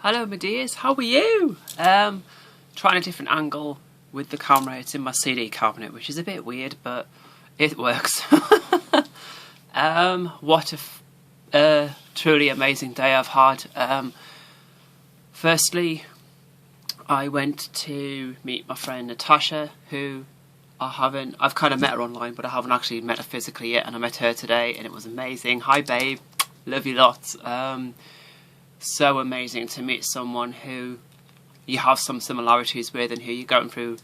Hello my dears, how are you? Trying a different angle with the camera. It's in my CD cabinet, which is a bit weird, but it works. What a truly amazing day I've had. Firstly, I went to meet my friend Natasha, who I've kind of met her online, but I haven't actually met her physically yet, and I met her today, and it was amazing. Hi babe, love you lots. So amazing to meet someone who you have some similarities with and who you're going through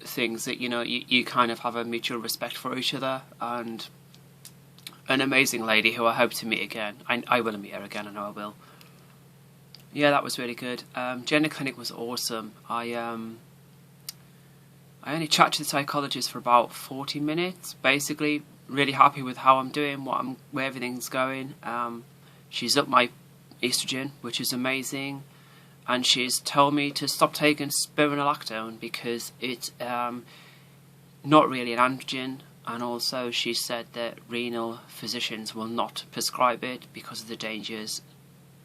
things that, you kind of have a mutual respect for each other, and an amazing lady who I hope to meet again. I will meet her again, I know I will. Yeah, that was really good. Gender clinic was awesome. I only chatted to the psychologist for about 40 minutes, basically. Really happy with how I'm doing, where everything's going. She's up my estrogen, which is amazing, and she's told me to stop taking spironolactone because it's not really an androgen, and also she said that renal physicians will not prescribe it because of the dangers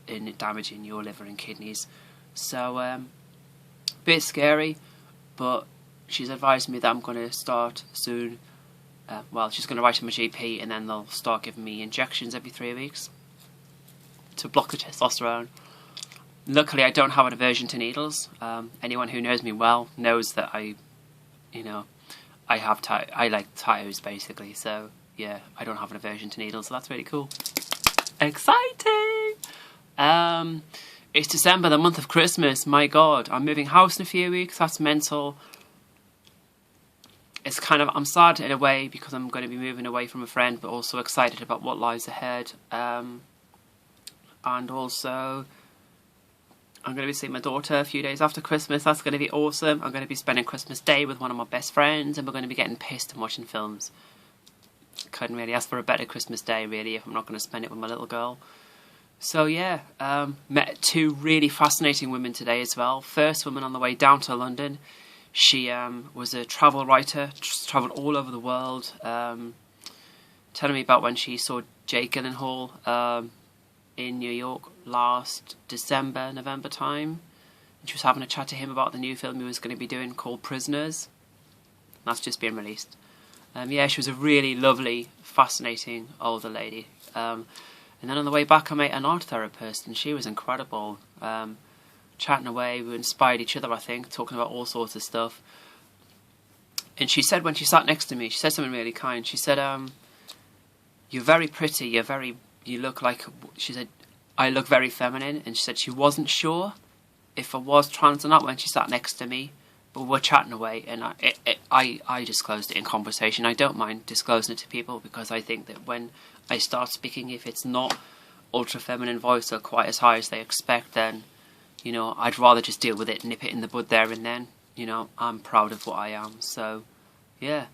in it damaging your liver and kidneys. So, a bit scary, but she's advised me that I'm going to start soon. She's going to write to my GP, and then they'll start giving me injections every 3 weeks to block the testosterone. Luckily, I don't have an aversion to needles. Anyone who knows me well knows that I like tattoos, basically. So, yeah, I don't have an aversion to needles, so that's really cool. Exciting! It's December, the month of Christmas. My God, I'm moving house in a few weeks. That's mental. It's I'm sad in a way because I'm going to be moving away from a friend, but also excited about what lies ahead. And also, I'm going to be seeing my daughter a few days after Christmas. That's going to be awesome. I'm going to be spending Christmas Day with one of my best friends, and we're going to be getting pissed and watching films. Couldn't really ask for a better Christmas Day, really, if I'm not going to spend it with my little girl. So, yeah, met two really fascinating women today as well. First woman on the way down to London. She was a travel writer, travelled all over the world, telling me about when she saw Jake Gyllenhaal in New York last November time. And she was having a chat to him about the new film he was going to be doing called Prisoners. That's just been released. Yeah, she was a really lovely, fascinating older lady. And then on the way back I met an art therapist, and she was incredible. Chatting away, we inspired each other, I think, talking about all sorts of stuff. And she said, when she sat next to me, she said something really kind. She said, you're very pretty, you look like, she said, I look very feminine. And she said she wasn't sure if I was trans or not when she sat next to me, but we're chatting away, and I disclosed it in conversation. I don't mind disclosing it to people, because I think that when I start speaking, if it's not ultra feminine voice or quite as high as they expect, then I'd rather just deal with it, nip it in the bud there and then. I'm proud of what I am. So, yeah,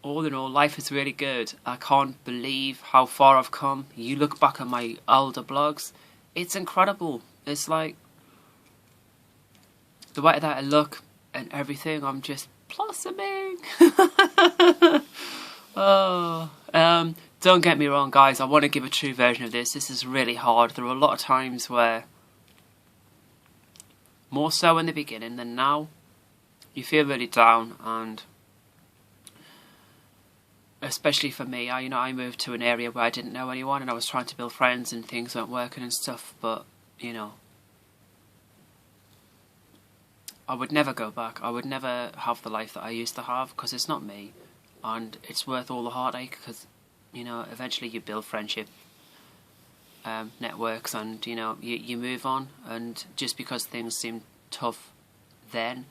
all in all, life is really good. I can't believe how far I've come. You look back at my older blogs, it's incredible. It's like, the way that I look and everything, I'm just blossoming. Don't get me wrong, guys, I want to give a true version of this. This is really hard. There are a lot of times where, more so in the beginning than now, you feel really down, and especially for me, I moved to an area where I didn't know anyone, and I was trying to build friends and things weren't working and stuff, but I would never go back. I would never have the life that I used to have, because it's not me, and it's worth all the heartache, because eventually you build friendship networks, and you move on, and just because things seem tough then,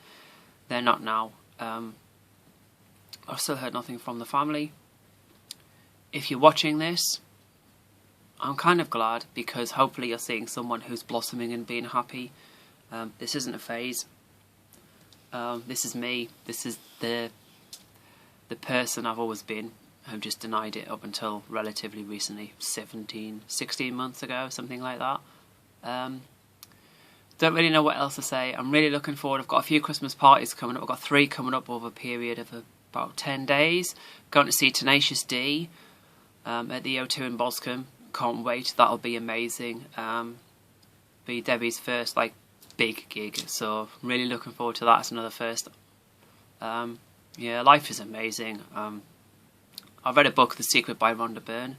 they're not now. I've still heard nothing from the family. If you're watching this, I'm kind of glad, because hopefully you're seeing someone who's blossoming and being happy. This isn't a phase. This is me. This is the person I've always been. I've just denied it up until relatively recently, 16 months ago, something like that. Don't really know what else to say. I'm really looking forward. I've got a few Christmas parties coming up. I've got 3 coming up over a period of about 10 days. Going to see Tenacious D at the O2 in Boscombe. Can't wait. That'll be amazing. be Debbie's first like big gig, so really looking forward to that as another first. Yeah, life is amazing. I've read a book, The Secret by Rhonda Byrne.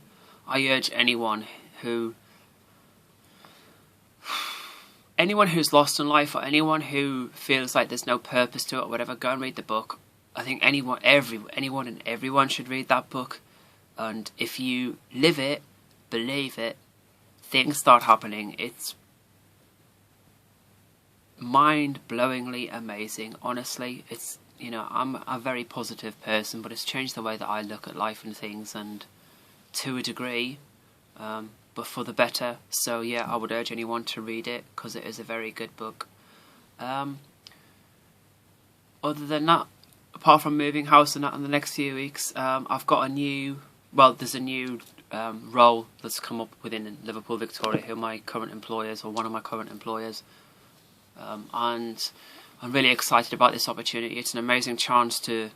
I urge anyone who's lost in life, or anyone who feels like there's no purpose to it or whatever, go and read the book. I think anyone and everyone should read that book. And if you live it, believe it, things start happening. It's mind-blowingly amazing, honestly. It's, you know, I'm a very positive person, but it's changed the way that I look at life and things, and to a degree, but for the better. So yeah, I would urge anyone to read it, because it is a very good book. Other than that, apart from moving house and that in the next few weeks, I've got there's a new role that's come up within Liverpool Victoria, who my current employers, or one of my current employers, and I'm really excited about this opportunity. It's an amazing chance to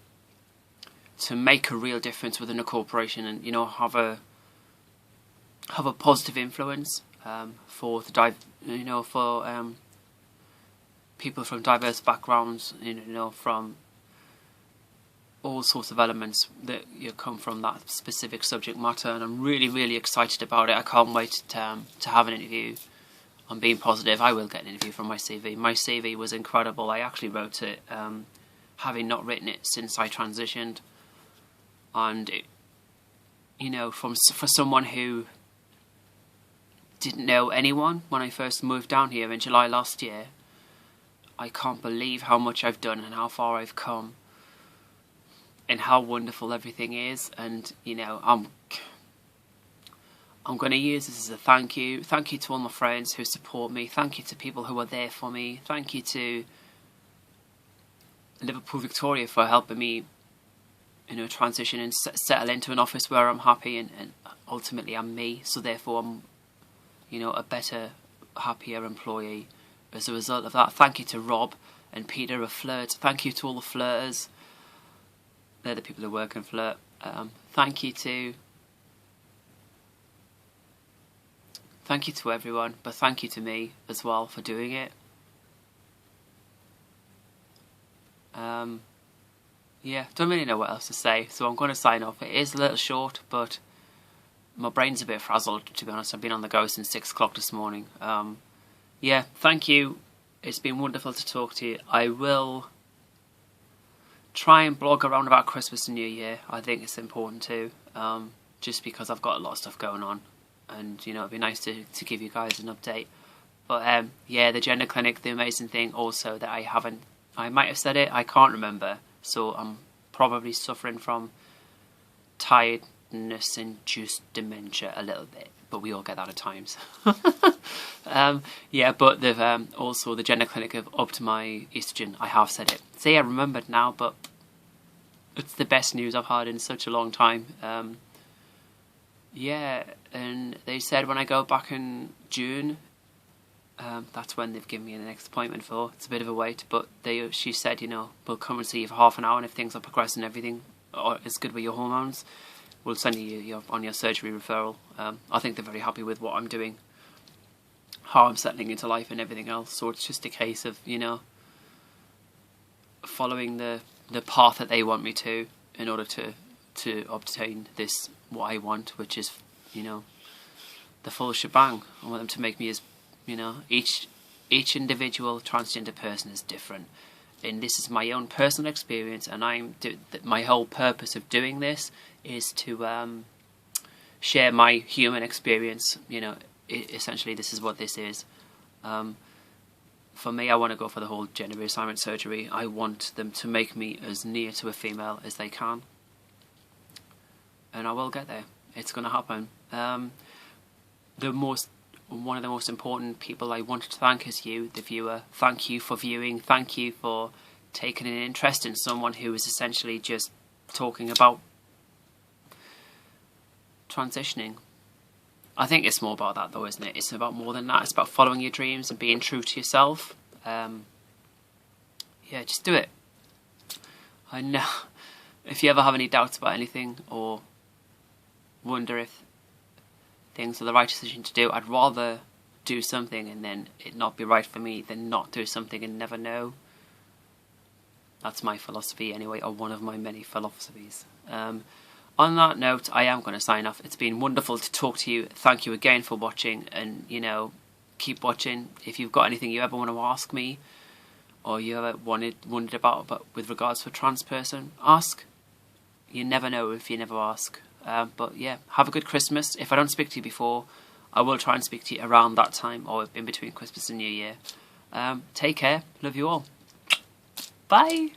make a real difference within a corporation, and, you know, have a positive influence for people from diverse backgrounds, you know, from all sorts of elements that you come from that specific subject matter, and I'm really, really excited about it. I can't wait to have an interview. I'm being positive. I will get an interview from my CV. My CV was incredible. I actually wrote it, having not written it since I transitioned, and it, you know, for someone who didn't know anyone when I first moved down here in July last year, I can't believe how much I've done and how far I've come, and how wonderful everything is. And, you know, I'm going to use this as a thank you. Thank you to all my friends who support me. Thank you to people who are there for me. Thank you to Liverpool Victoria for helping me, you know, transition and settle into an office where I'm happy, and ultimately I'm me. So therefore I'm, you know, a better, happier employee as a result of that. Thank you to Rob and Peter of Flirt. Thank you to all the flirters. They're the people who work in Flirt. Thank you to everyone, but thank you to me as well for doing it. Yeah, don't really know what else to say, so I'm going to sign off. It is a little short, but my brain's a bit frazzled, to be honest. I've been on the go since 6 o'clock this morning. Yeah, thank you. It's been wonderful to talk to you. I will try and blog around about Christmas and New Year. I think it's important too, just because I've got a lot of stuff going on, and, you know, it'd be nice to give you guys an update. But yeah, the gender clinic, the amazing thing also that I might have said it, I can't remember, so I'm probably suffering from tiredness and just dementia a little bit, but we all get that at times. Yeah, but they've also, the gender clinic have upped my estrogen. I have said it. See, I remembered now, but it's the best news I've had in such a long time. Yeah, and they said when I go back in June, that's when they've given me the next appointment for. It's a bit of a wait, but she said, you know, we'll come and see you for half an hour, and if things are progressing and everything is good with your hormones, we'll send you on your surgery referral. I think they're very happy with what I'm doing, how I'm settling into life and everything else, so it's just a case of, you know, following the path that they want me to in order to obtain this, what I want, which is, you know, the full shebang. I want them to make me as, you know, each individual transgender person is different, and this is my own personal experience, and my whole purpose of doing this is to share my human experience. You know, essentially this is what this is. For me, I want to go for the whole gender reassignment surgery. I want them to make me as near to a female as they can, and I will get there. It's going to happen. One of the most important people I wanted to thank is you, the viewer. Thank you for viewing. Thank you for taking an interest in someone who is essentially just talking about transitioning. I think it's more about that though, isn't it? It's about more than that. It's about following your dreams and being true to yourself. Yeah, just do it. I know. If you ever have any doubts about anything, or wonder if things are the right decision to do, I'd rather do something and then it not be right for me than not do something and never know. That's my philosophy anyway, or one of my many philosophies. On that note, I am going to sign off. It's been wonderful to talk to you. Thank you again for watching, and you know, keep watching. If you've got anything you ever want to ask me, or you ever wondered about but with regards to a trans person, ask. You never know if you never ask. But yeah, have a good Christmas. If I don't speak to you before, I will try and speak to you around that time or in between Christmas and New Year. Take care. Love you all. Bye.